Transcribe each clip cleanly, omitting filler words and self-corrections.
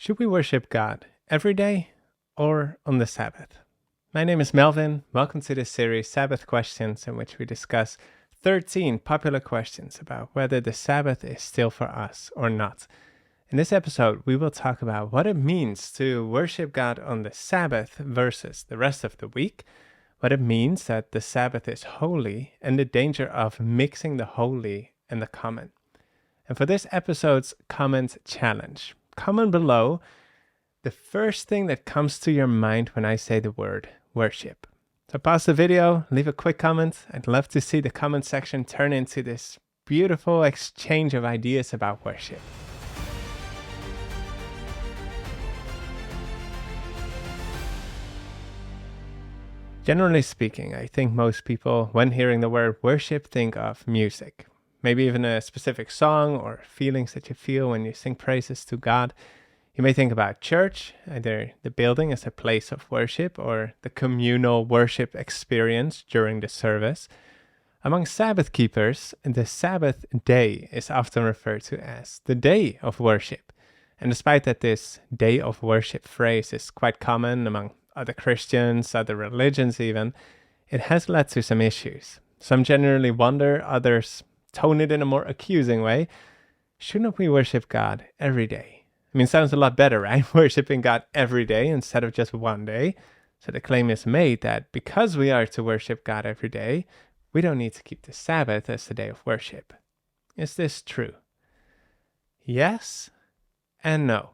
Should we worship God every day or on the Sabbath? My name is Melvin. Welcome to this series, Sabbath Questions, in which we discuss 13 popular questions about whether the Sabbath is still for us or not. In this episode, we will talk about what it means to worship God on the Sabbath versus the rest of the week, what it means that the Sabbath is holy, and the danger of mixing the holy and the common. And for this episode's comment challenge, comment below the first thing that comes to your mind when I say the word worship. So pause the video, leave a quick comment. I'd love to see the comment section turn into this beautiful exchange of ideas about worship. Generally speaking, I think most people, when hearing the word worship, think of music. Maybe even a specific song or feelings that you feel when you sing praises to God. You may think about church, either the building as a place of worship or the communal worship experience during the service. Among Sabbath keepers, the Sabbath day is often referred to as the day of worship. And despite that this day of worship phrase is quite common among other Christians, other religions even, it has led to some issues. Some generally wonder, others tone it in a more accusing way. Shouldn't we worship God every day? I mean, sounds a lot better, right? Worshipping God every day instead of just one day. So the claim is made that because we are to worship God every day, we don't need to keep the Sabbath as the day of worship. Is this true? Yes and no.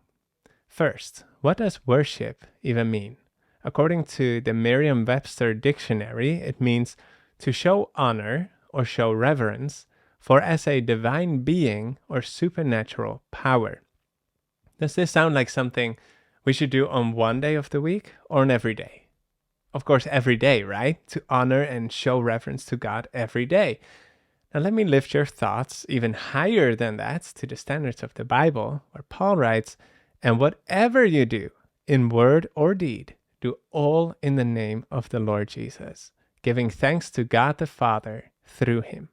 First, what does worship even mean? According to the Merriam-Webster dictionary, it means to show honor or show reverence for as a divine being or supernatural power. Does this sound like something we should do on one day of the week or on every day? Of course, every day, right? To honor and show reverence to God every day. Now let me lift your thoughts even higher than that to the standards of the Bible, where Paul writes, "And whatever you do, in word or deed, do all in the name of the Lord Jesus, giving thanks to God the Father through him."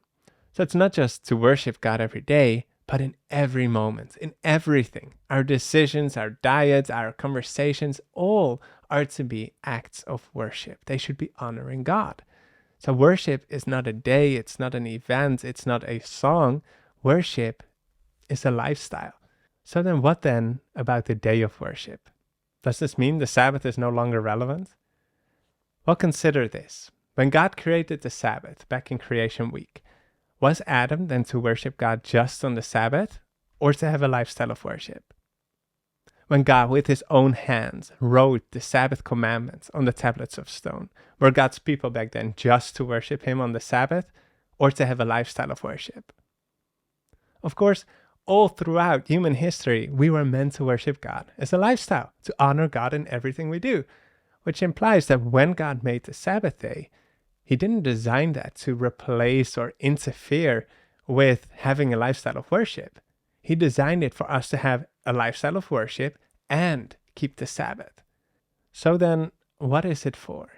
So it's not just to worship God every day, but in every moment, in everything. Our decisions, our diets, our conversations, all are to be acts of worship. They should be honoring God. So worship is not a day, it's not an event, it's not a song. Worship is a lifestyle. So then what then about the day of worship? Does this mean the Sabbath is no longer relevant? Well, consider this. When God created the Sabbath back in creation week, was Adam then to worship God just on the Sabbath or to have a lifestyle of worship? When God with his own hands wrote the Sabbath commandments on the tablets of stone, were God's people back then just to worship him on the Sabbath or to have a lifestyle of worship? Of course, all throughout human history, we were meant to worship God as a lifestyle, to honor God in everything we do, which implies that when God made the Sabbath day, he didn't design that to replace or interfere with having a lifestyle of worship. He designed it for us to have a lifestyle of worship and keep the Sabbath. So then, what is it for?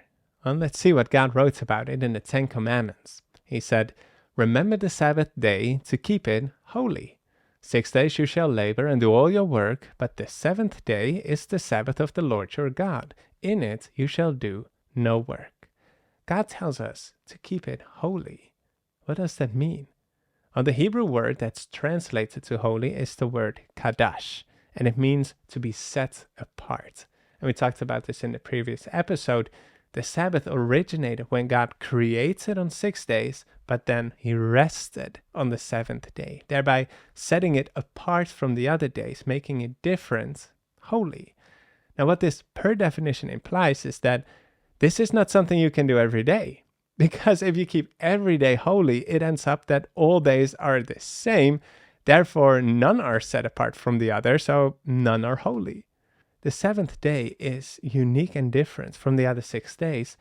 Well, let's see what God wrote about it in the Ten Commandments. He said, "Remember the Sabbath day to keep it holy. 6 days you shall labor and do all your work, but the seventh day is the Sabbath of the Lord your God. In it you shall do no work." God tells us to keep it holy. What does that mean? Well, the Hebrew word that's translated to holy is the word kadash, and it means to be set apart. And we talked about this in the previous episode. The Sabbath originated when God created on 6 days, but then he rested on the seventh day, thereby setting it apart from the other days, making it different, holy. Now, what this per definition implies is that this is not something you can do every day, because if you keep every day holy, it ends up that all days are the same. Therefore, none are set apart from the other, so none are holy. The seventh day is unique and different from the other 6 days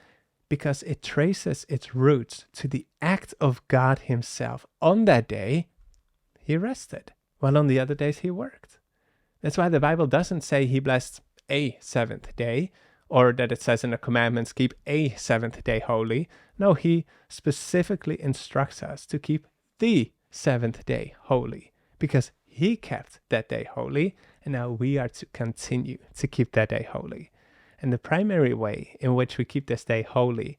because it traces its roots to the act of God himself. On that day, he rested, while on the other days he worked. That's why the Bible doesn't say he blessed a seventh day, or that it says in the commandments, keep a seventh day holy. No, he specifically instructs us to keep the seventh day holy, because he kept that day holy, and now we are to continue to keep that day holy. And the primary way in which we keep this day holy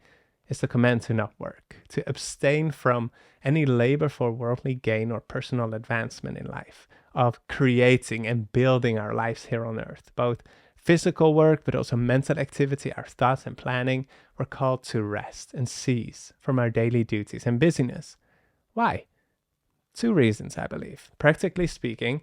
is the command to not work, to abstain from any labor for worldly gain or personal advancement in life, of creating and building our lives here on earth, both physical work, but also mental activity, our thoughts and planning. We're called to rest and cease from our daily duties and busyness. Why? Two reasons, I believe. Practically speaking,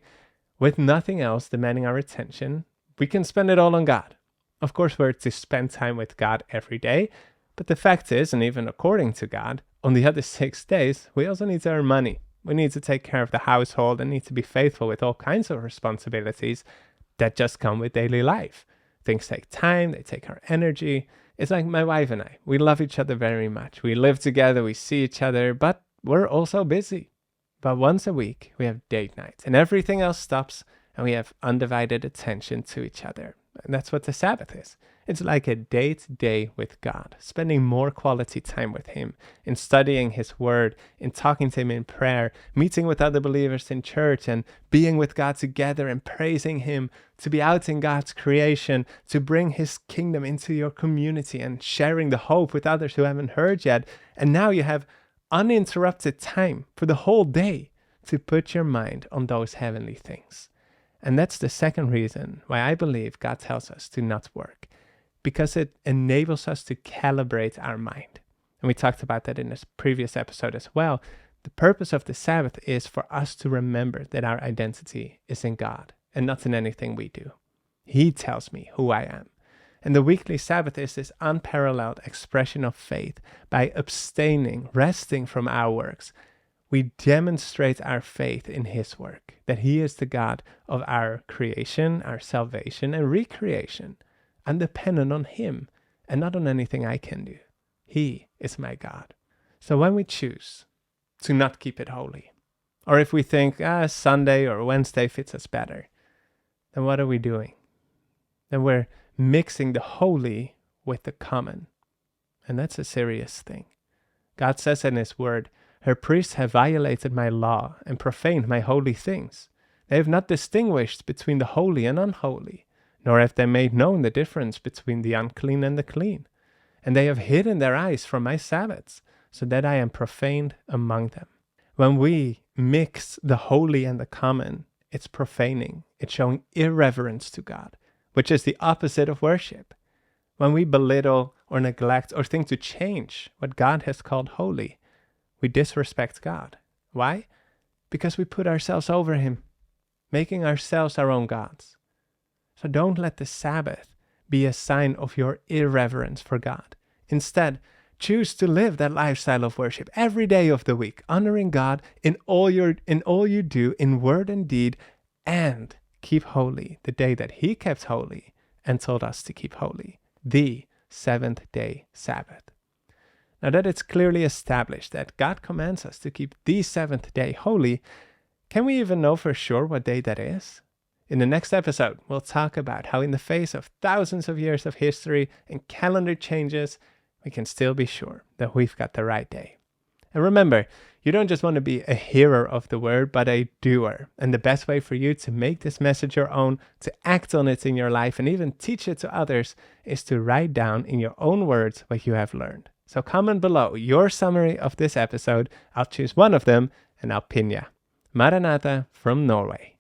with nothing else demanding our attention, we can spend it all on God. Of course, we're to spend time with God every day, but the fact is, and even according to God, on the other 6 days, we also need to earn money. We need to take care of the household and need to be faithful with all kinds of responsibilities that just come with daily life. Things take time, they take our energy. It's like my wife and I. We love each other very much. We live together, we see each other, but we're also busy. But once a week, we have date nights and everything else stops and we have undivided attention to each other. And that's what the Sabbath is. It's like a date day with God, spending more quality time with Him, in studying His Word, in talking to Him in prayer, meeting with other believers in church, and being with God together and praising Him, to be out in God's creation, to bring His kingdom into your community and sharing the hope with others who haven't heard yet. And now you have uninterrupted time for the whole day to put your mind on those heavenly things. And that's the second reason why I believe God tells us to not work, because it enables us to calibrate our mind. And we talked about that in this previous episode as well. The purpose of the Sabbath is for us to remember that our identity is in God and not in anything we do. He tells me who I am. And the weekly Sabbath is this unparalleled expression of faith. By abstaining, resting from our works, we demonstrate our faith in His work, that He is the God of our creation, our salvation, and recreation. I'm dependent on Him and not on anything I can do. He is my God. So when we choose to not keep it holy, or if we think Sunday or Wednesday fits us better, then what are we doing? Then we're mixing the holy with the common. And that's a serious thing. God says in His Word, her priests have violated my law and profaned my holy things. They have not distinguished between the holy and unholy, nor have they made known the difference between the unclean and the clean. And they have hidden their eyes from my Sabbaths, so that I am profaned among them. When we mix the holy and the common, it's profaning. It's showing irreverence to God, which is the opposite of worship. When we belittle or neglect or think to change what God has called holy, we disrespect God. Why? Because we put ourselves over Him, making ourselves our own gods. So don't let the Sabbath be a sign of your irreverence for God. Instead, choose to live that lifestyle of worship every day of the week, honoring God in all you do in word and deed, and keep holy the day that He kept holy and told us to keep holy, the seventh-day Sabbath. Now that it's clearly established that God commands us to keep the seventh day holy, can we even know for sure what day that is? In the next episode, we'll talk about how in the face of thousands of years of history and calendar changes, we can still be sure that we've got the right day. And remember, you don't just want to be a hearer of the word, but a doer. And the best way for you to make this message your own, to act on it in your life, and even teach it to others, is to write down in your own words what you have learned. So comment below your summary of this episode. I'll choose one of them and I'll pin ya. Maranatha from Norway.